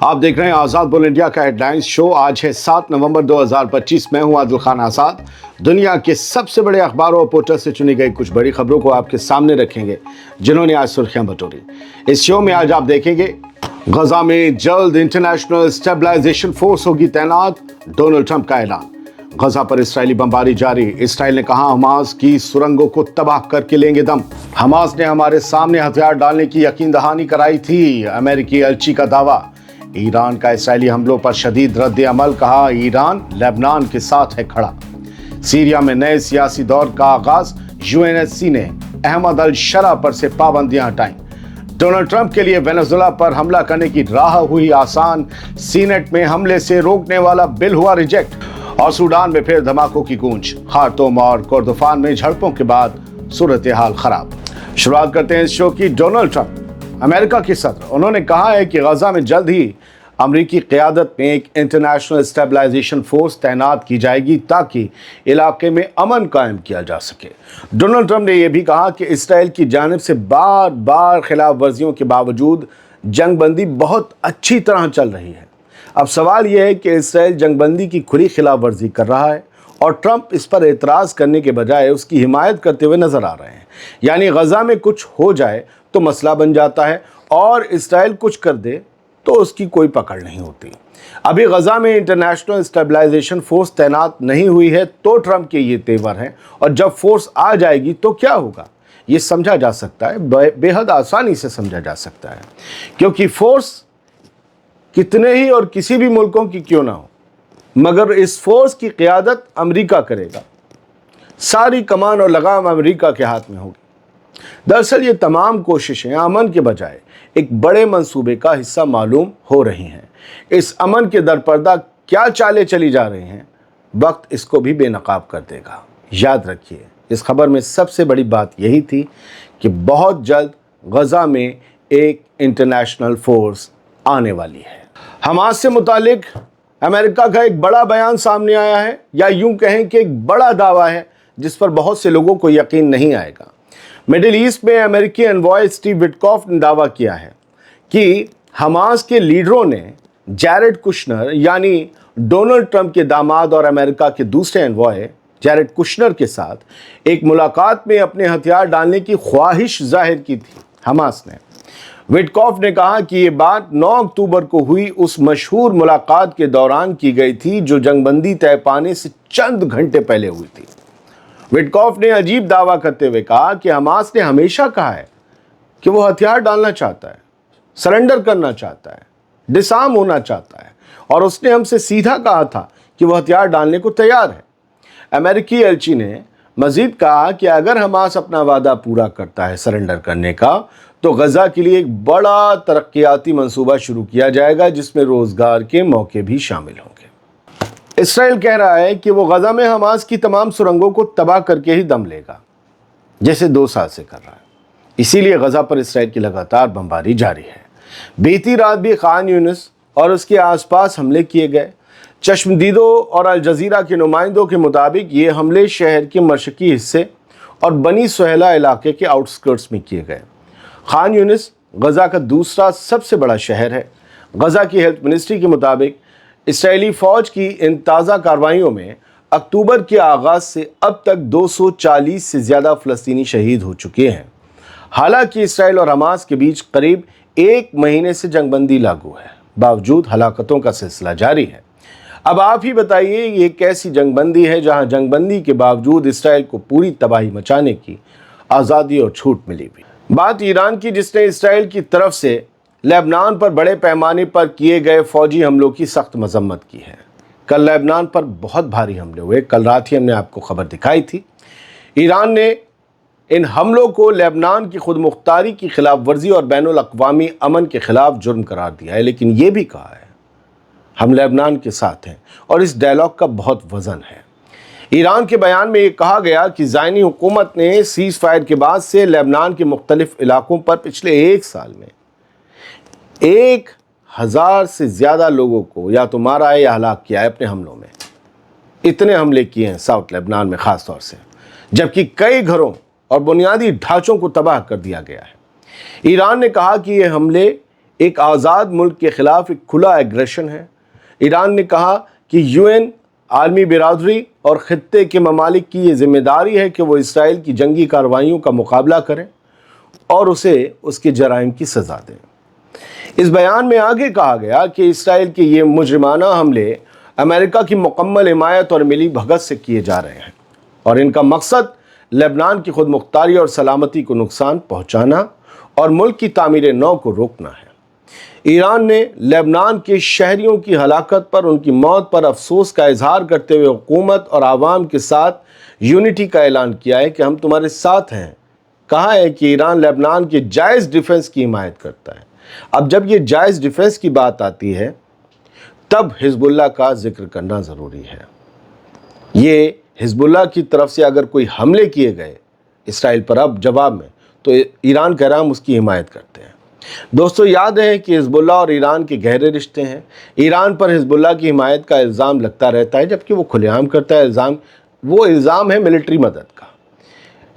आप देख रहे हैं आज़ाद बुल इंडिया का हेडलाइंस शो। आज है 7 नवंबर 2025। मैं हूं आदिल खान आज़ाद। दुनिया के सबसे बड़े अखबारों और पोर्टल से चुनी गई कुछ बड़ी खबरों को आपके सामने रखेंगे जिन्होंने आज सुर्खियां बटोरी। इस शो में आज आप देखेंगे गजा में जल्द इंटरनेशनल स्टेबलाइजेशन फोर्स होगी तैनात, डोनाल्ड ट्रंप का ऐलान। गजा पर इस्राएली बमबारी जारी, इसराइल ने कहा हमास की सुरंगों को तबाह करके लेंगे दम। हमास ने हमारे सामने हथियार डालने की यकीन दहानी कराई थी, अमेरिकी एलची का दावा। ईरान का इसराइली हमलों पर शदीद रद्द अमल, कहा ईरान लेबनान के साथ है खड़ा। सीरिया में नए सियासी दौर का आगाज, यूएनएससी ने अहमद अल शरा पर से पाबंदियां हटाई। डोनाल्ड ट्रंप के लिए वेनेजुएला पर हमला करने की राह हुई आसान, सीनेट में हमले से रोकने वाला बिल हुआ रिजेक्ट। और सूडान में फिर धमाकों की गूंज, खार्तूम और कोर्दोफान में झड़पों के बाद सूरत हाल खराब। शुरुआत करते हैं इस शो की। डोनाल्ड ट्रंप अमेरिका के सदर, उन्होंने कहा है कि गजा में जल्द ही अमेरिकी क़यादत में एक इंटरनेशनल स्टेबलाइजेशन फोर्स तैनात की जाएगी ताकि इलाके में अमन कायम किया जा सके। डोनाल्ड ट्रंप ने यह भी कहा कि इसराइल की जानिब से बार बार खिलाफ वर्जियों के बावजूद जंगबंदी बहुत अच्छी तरह चल रही है। अब सवाल यह है कि इसराइल जंगबंदी की खुली खिलाफ वर्जी कर रहा है और ट्रंप इस पर एतराज़ करने के बजाय उसकी हिमायत करते हुए नजर आ रहे हैं। यानी गजा में कुछ हो जाए तो मसला बन जाता है और इसराइल कुछ कर दे तो उसकी कोई पकड़ नहीं होती। अभी गजा में इंटरनेशनल स्टेबलाइजेशन फोर्स तैनात नहीं हुई है तो ट्रंप के ये तेवर हैं, और जब फोर्स आ जाएगी तो क्या होगा ये समझा जा सकता है, बेहद आसानी से समझा जा सकता है। क्योंकि फोर्स कितने ही और किसी भी मुल्कों की क्यों ना हो, मगर इस फोर्स की क़यादत अमेरिका करेगा। सारी कमान और लगाम अमेरिका के हाथ में होगी। दरअसल ये तमाम कोशिशें अमन के बजाय एक बड़े मंसूबे का हिस्सा मालूम हो रही हैं। इस अमन के दरपर्दा क्या चालें चली जा रही हैं, वक्त इसको भी बेनकाब कर देगा। याद रखिए, इस खबर में सबसे बड़ी बात यही थी कि बहुत जल्द गजा में एक इंटरनेशनल फोर्स आने वाली है। हमास से मुतालिक अमेरिका का एक बड़ा बयान सामने आया है, या यूं कहें कि एक बड़ा दावा है जिस पर बहुत से लोगों को यकीन नहीं आएगा। मिडिल ईस्ट में अमेरिकी एनवॉय स्टीव विटकॉफ ने दावा किया है कि हमास के लीडरों ने जैरेड कुशनर यानी डोनाल्ड ट्रंप के दामाद और अमेरिका के दूसरे एनवॉय जैरेड कुशनर के साथ एक मुलाकात में अपने हथियार डालने की ख्वाहिश जाहिर की थी। हमास ने विटकॉफ ने कहा कि ये बात 9 अक्टूबर को हुई उस मशहूर मुलाकात के दौरान की गई थी जो जंगबंदी तय पाने से चंद घंटे पहले हुई थी। विटकॉफ ने अजीब दावा करते हुए कहा कि हमास ने हमेशा कहा है कि वो हथियार डालना चाहता है, सरेंडर करना चाहता है, डिसआर्म होना चाहता है, और उसने हमसे सीधा कहा था कि वो हथियार डालने को तैयार है। अमेरिकी एलची ने मजीद कहा कि अगर हमास अपना वादा पूरा करता है सरेंडर करने का तो गजा के लिए एक बड़ा तरक्याती मंसूबा शुरू किया जाएगा जिसमें रोजगार के मौके भी शामिल होंगे। इसराइल कह रहा है कि वो गजा में हमास की तमाम सुरंगों को तबाह करके ही दम लेगा, जैसे 2 साल से कर रहा है। इसीलिए गजा पर इसराइल की लगातार बमबारी जारी है। बीती रात भी खान यूनिस और उसके आसपास हमले किए गए। चश्मदीदों और अल जजीरा के नुमाइंदों के मुताबिक ये हमले शहर के मशरकी हिस्से और बनी सुहेला इलाके के आउटस्कर्ट्स में किए गए। खान यूनिस गजा का दूसरा सबसे बड़ा शहर है। गजा की हेल्थ मिनिस्ट्री के मुताबिक इसराइली फ़ौज की इन ताज़ा कार्रवाइयों में अक्टूबर के आगाज़ से अब तक 240 से ज़्यादा फ़लस्तीनी शहीद हो चुके हैं। हालांकि इसराइल और हमास के बीच करीब 1 महीने से जंगबंदी लागू है, बावजूद हलाकतों का सिलसिला जारी है। अब आप ही बताइए ये कैसी जंगबंदी है जहां जंगबंदी के बावजूद इसराइल को पूरी तबाही मचाने की आज़ादी और छूट मिली हुई। बात ईरान की, जिसने इसराइल की तरफ से लेबनान पर बड़े पैमाने पर किए गए फौजी हमलों की सख्त मजम्मत की है। कल लेबनान पर बहुत भारी हमले हुए। कल रात ही हमने आपको खबर दिखाई थी। ईरान ने इन हमलों को लेबनान की खुद मुख्तारी की खिलाफ वर्जी और बैनुल अक़वामी अमन के खिलाफ जुर्म करार दिया है, लेकिन ये भी कहा है हम लेबनान के साथ हैं, और इस डायलॉग का बहुत वजन है। ईरान के बयान में ये कहा गया कि ज़ायनी हुकूमत ने सीज़ फायर के बाद से लेबनान के मुख्तलिफ इलाकों पर पिछले 1 साल में 1000 से ज़्यादा लोगों को या तो मारा है या हलाक किया है अपने हमलों में। इतने हमले किए हैं साउथ लेबनान में ख़ास तौर से, जबकि कई घरों और बुनियादी ढांचों को तबाह कर दिया गया है। ईरान ने कहा कि ये हमले ایک آزاد ملک کے خلاف ایک کھلا ایگریشن ہے۔ ایران نے کہا کہ UN، عالمی برادری اور خطے کے ممالک کی یہ ذمہ داری ہے کہ وہ اسرائیل کی جنگی کارروائیوں کا مقابلہ کریں اور اسے اس کے جرائم کی سزا دیں۔ اس بیان میں آگے کہا گیا کہ اسرائیل کے یہ مجرمانہ حملے امریکہ کی مکمل حمایت اور ملی بھگت سے کیے جا رہے ہیں اور ان کا مقصد لبنان کی خود مختاری اور سلامتی کو نقصان پہنچانا اور ملک کی تعمیر نو کو روکنا ہے۔ ایران نے لبنان کے شہریوں کی ہلاکت پر، ان کی موت پر افسوس کا اظہار کرتے ہوئے حکومت اور عوام کے ساتھ یونٹی کا اعلان کیا ہے کہ ہم تمہارے ساتھ ہیں۔ کہا ہے کہ ایران لبنان کے جائز ڈیفنس کی حمایت کرتا ہے۔ اب جب یہ جائز ڈیفنس کی بات آتی ہے تب حزب اللہ کا ذکر کرنا ضروری ہے۔ یہ حزب اللہ کی طرف سے اگر کوئی حملے کیے گئے اسرائیل پر اب جواب میں، تو ایران کے حکام اس کی حمایت کرتے ہیں۔ دوستو یاد ہے کہ حزب اللہ اور ایران کے گہرے رشتے ہیں۔ ایران پر حزب اللہ کی حمایت کا الزام لگتا رہتا ہے، جبکہ وہ کھلے عام کرتا ہے وہ الزام ہے ملٹری مدد کا۔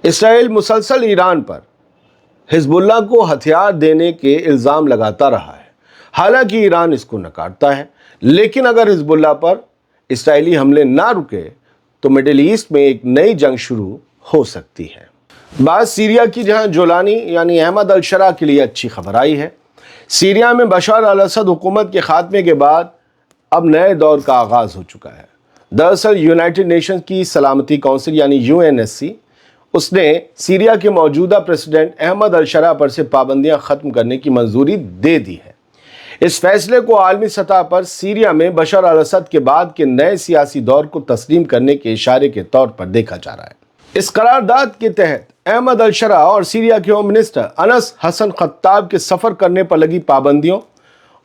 اسرائیل مسلسل ایران پر حزب اللہ کو ہتھیار دینے کے الزام لگاتا رہا ہے، حالانکہ ایران اس کو نکارتا ہے۔ لیکن اگر حزب اللہ پر اسرائیلی حملے نہ رکے تو مڈل ایسٹ میں ایک نئی جنگ شروع ہو سکتی ہے۔ بعد سیریا کی جہاں جولانی یعنی احمد الشرا کے لیے اچھی خبر آئی ہے۔ سیریا میں بشار الاسد حکومت کے خاتمے کے بعد اب نئے دور کا آغاز ہو چکا ہے۔ دراصل یونائٹڈ نیشنز کی سلامتی کونسل یعنی UNSC اس نے سیریا کے موجودہ پریزیڈنٹ احمد الشرا پر سے پابندیاں ختم کرنے کی منظوری دے دی ہے۔ اس فیصلے کو عالمی سطح پر سیریا میں بشار الاسد کے بعد کے نئے سیاسی دور کو تسلیم کرنے کے اشارے کے طور پر دیکھا جا رہا ہے۔ اس قرارداد کے تحت احمد الشرا اور سیریا کے ہوم منسٹر انس حسن خطاب کے سفر کرنے پر لگی پابندیوں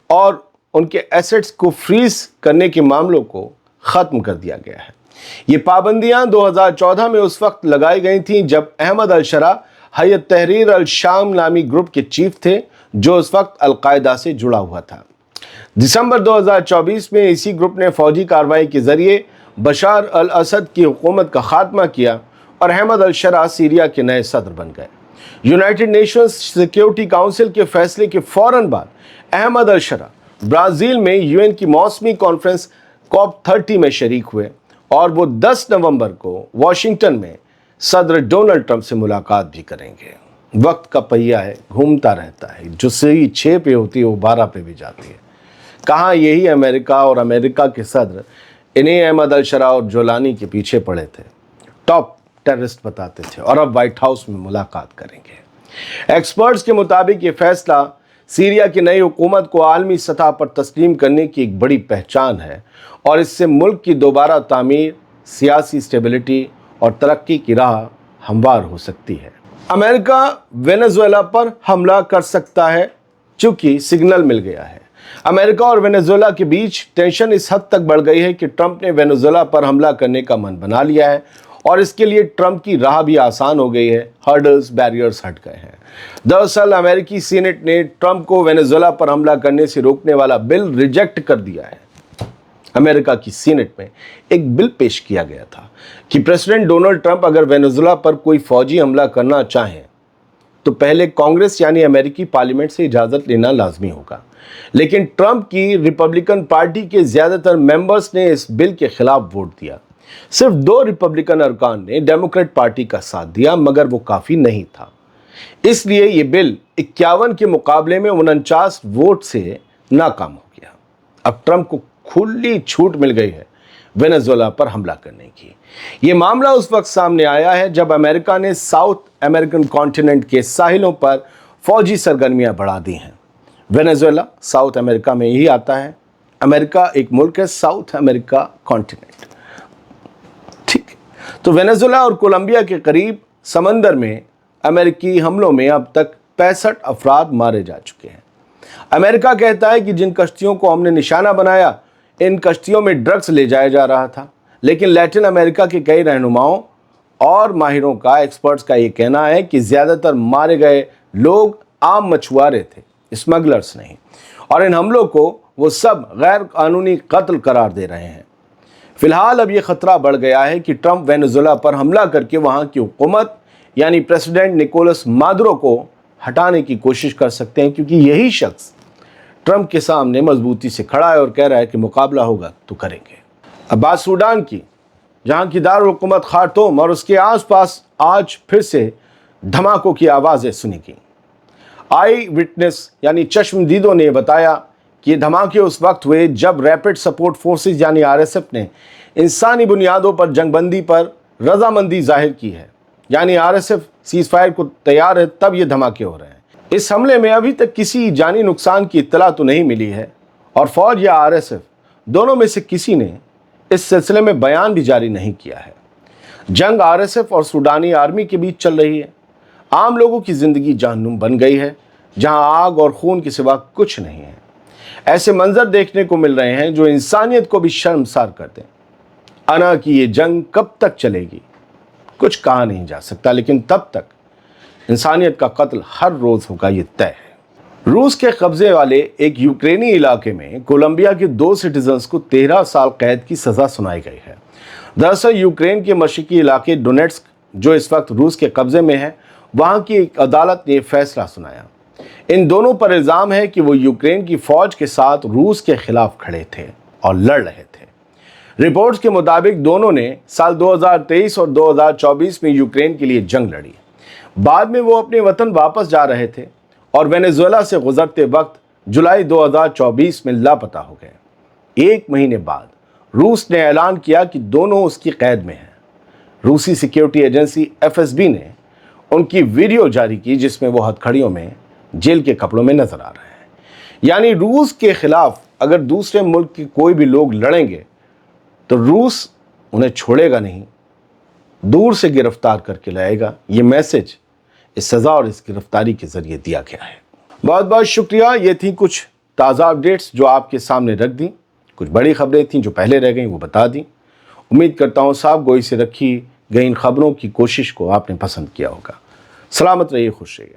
اور ان کے ایسٹس کو فریز کرنے کے معاملوں کو ختم کر دیا گیا ہے۔ یہ پابندیاں 2014 میں اس وقت لگائی گئی تھیں جب احمد الشرا حیات تحریر الشام نامی گروپ کے چیف تھے جو اس وقت القاعدہ سے جڑا ہوا تھا۔ دسمبر 2024 میں اسی گروپ نے فوجی کارروائی کے ذریعے بشار الاسد کی حکومت کا خاتمہ کیا اور احمد الشرا سیریا کے نئے صدر بن گئے۔ یونائٹڈ نیشنز سیکیورٹی کونسل کے فیصلے کے فوراً بعد احمد الشرا برازیل میں UN کی موسمی کانفرنس COP30 میں شریک ہوئے اور وہ 10 نومبر کو واشنگٹن میں صدر ڈونلڈ ٹرمپ سے ملاقات بھی کریں گے۔ وقت کا پہیہ ہے، گھومتا رہتا ہے، جو سوئی 6 پہ ہوتی ہے وہ 12 پہ بھی جاتی ہے۔ کہاں یہی امریکہ اور امریکہ کے صدر انہیں احمد الشرا اور جولانی کے پیچھے پڑے تھے، ٹاپ ٹیررسٹ بتاتے تھے، اور اب وائٹ ہاؤس میں ملاقات کریں گے۔ ایکسپرٹس کے مطابق یہ فیصلہ سیریا کی نئی حکومت کو عالمی سطح پر تسلیم کرنے کی ایک بڑی پہچان ہے اور اس سے ملک کی دوبارہ تعمیر، سیاسی اسٹیبلٹی اور ترقی کی راہ ہموار ہو سکتی ہے۔ امریکہ وینزویلا پر حملہ کر سکتا ہے چونکہ سگنل مل گیا ہے۔ امریکہ اور وینزویلا کے بیچ ٹینشن اس حد تک بڑھ گئی ہے کہ ٹرمپ نے وینزویلا پر حملہ کرنے کا من بنا لیا ہے اور اس کے لیے ٹرمپ کی راہ بھی آسان ہو گئی ہے، ہرڈلز، بیریئرز ہٹ گئے ہیں۔ دراصل امریکی سینٹ نے ٹرمپ کو وینزویلا پر حملہ کرنے سے روکنے والا بل ریجیکٹ کر دیا ہے۔ امریکہ کی سینٹ میں ایک بل پیش کیا گیا تھا کہ پریزیڈنٹ ڈونلڈ ٹرمپ اگر وینزویلا پر کوئی فوجی حملہ کرنا چاہیں تو پہلے کانگریس یعنی امریکی پارلیمنٹ سے اجازت لینا لازمی ہوگا، لیکن ٹرمپ کی ریپبلکن پارٹی کے زیادہ تر ممبرز نے اس بل کے خلاف ووٹ دیا۔ صرف 2 ریپبلکن ارکان نے ڈیموکریٹ پارٹی کا ساتھ دیا، مگر وہ کافی نہیں تھا۔ اس لیے یہ بل 51 کے مقابلے میں 49 ووٹ سے ناکام ہو گیا۔ اب ٹرمپ کو کھلی چھوٹ مل گئی ہے وینزویلا پر حملہ کرنے کی۔ یہ معاملہ اس وقت سامنے آیا ہے جب امریکہ نے ساؤتھ امریکن کانٹیننٹ کے ساحلوں پر فوجی سرگرمیاں بڑھا دی ہیں۔ وینزویلا ساؤتھ امریکہ میں ہی آتا ہے۔ امریکہ ایک ملک ہے، ساؤتھ امریکہ کانٹیننٹ، ٹھیک ہے۔ تو وینزویلا اور کولمبیا کے قریب سمندر میں امریکی حملوں میں اب تک 65 افراد مارے جا چکے ہیں۔ امریکہ کہتا ہے کہ جن کشتیوں کو ہم نے نشانہ بنایا ان کشتیوں میں ڈرگز لے جایا جا رہا تھا، لیکن لیٹن امریکہ کے کئی رہنماؤں اور ماہروں کا، ایکسپرٹس کا یہ کہنا ہے کہ زیادہ تر مارے گئے لوگ عام مچھوارے تھے، اسمگلرز نہیں، اور ان حملوں کو وہ سب غیر قانونی قتل قرار دے رہے ہیں۔ فی الحال اب یہ خطرہ بڑھ گیا ہے کہ ٹرمپ وینزویلا پر حملہ کر کے وہاں کی حکومت یعنی پریزیڈنٹ نکولس مادورو کو ہٹانے کی کوشش کر سکتے ہیں، کیونکہ یہی شخص ट्रंप के सामने मजबूती से खड़ा है और कह रहा है कि मुकाबला होगा तो करेंगे। अब बात सूडान की, जहां की दारुल हुकूमत खार्तूम और उसके आसपास आज फिर से धमाकों की आवाज़ें सुनी गईं। आई विटनेस यानी चश्मदीदों ने बताया कि ये धमाके उस वक्त हुए जब रैपिड सपोर्ट फोर्सेस यानी आरएसएफ ने इंसानी बुनियादों पर जंगबंदी पर रजामंदी जाहिर की है, यानी आरएसएफ सीज फायर को तैयार है, तब ये धमाके हो रहे हैं। इस हमले में अभी तक किसी जानी नुकसान की इत्तला तो नहीं मिली है और फौज या आरएसएफ दोनों में से किसी ने इस सिलसिले में बयान भी जारी नहीं किया है। जंग आरएसएफ और सूडानी आर्मी के बीच चल रही है। आम लोगों की जिंदगी जहन्नुम बन गई है, जहां आग और खून के सिवा कुछ नहीं है। ऐसे मंजर देखने को मिल रहे हैं जो इंसानियत को भी शर्मसार कर दें। अना कि ये जंग कब तक चलेगी कुछ कहा नहीं जा सकता, लेकिन तब तक इंसानियत का कत्ल हर रोज होगा, ये तय है। रूस के कब्जे वाले एक यूक्रेनी इलाके में कोलंबिया के 2 सिटीजन्स को 13 साल कैद की सजा सुनाई गई है। दरअसल यूक्रेन के मशरकी इलाके डोनेट्स्क, जो इस वक्त रूस के कब्जे में है, वहां की एक अदालत ने फैसला सुनाया। इन दोनों पर इल्ज़ाम है कि वो यूक्रेन की फौज के साथ रूस के खिलाफ खड़े थे और लड़ रहे थे। रिपोर्ट्स के मुताबिक दोनों ने साल 2023 और 2024 में यूक्रेन के लिए जंग लड़ी। बाद में वो अपने वतन वापस जा रहे थे और वेनेजुएला से गुजरते वक्त जुलाई 2024 में लापता हो गए। 1 महीने बाद रूस ने ऐलान किया कि दोनों उसकी कैद में हैं। रूसी सिक्योरिटी एजेंसी एफएसबी ने उनकी वीडियो जारी की जिसमें वो हथकड़ियों में जेल के कपड़ों में नजर आ रहे हैं। यानी रूस के खिलाफ अगर दूसरे मुल्क के कोई भी लोग लड़ेंगे तो रूस उन्हें छोड़ेगा नहीं, दूर से गिरफ्तार करके लाएगा। ये मैसेज इस सज़ा और इस गिरफ्तारी के ज़रिए दिया गया है। बहुत बहुत शुक्रिया। ये थी कुछ ताज़ा अपडेट्स जो आपके सामने रख दी। कुछ बड़ी खबरें थीं जो पहले रह गईं, वो बता दी। उम्मीद करता हूँ साफ गोई से रखी गई इन खबरों की कोशिश को आपने पसंद किया होगा। सलामत रहिए, खुश रहिए।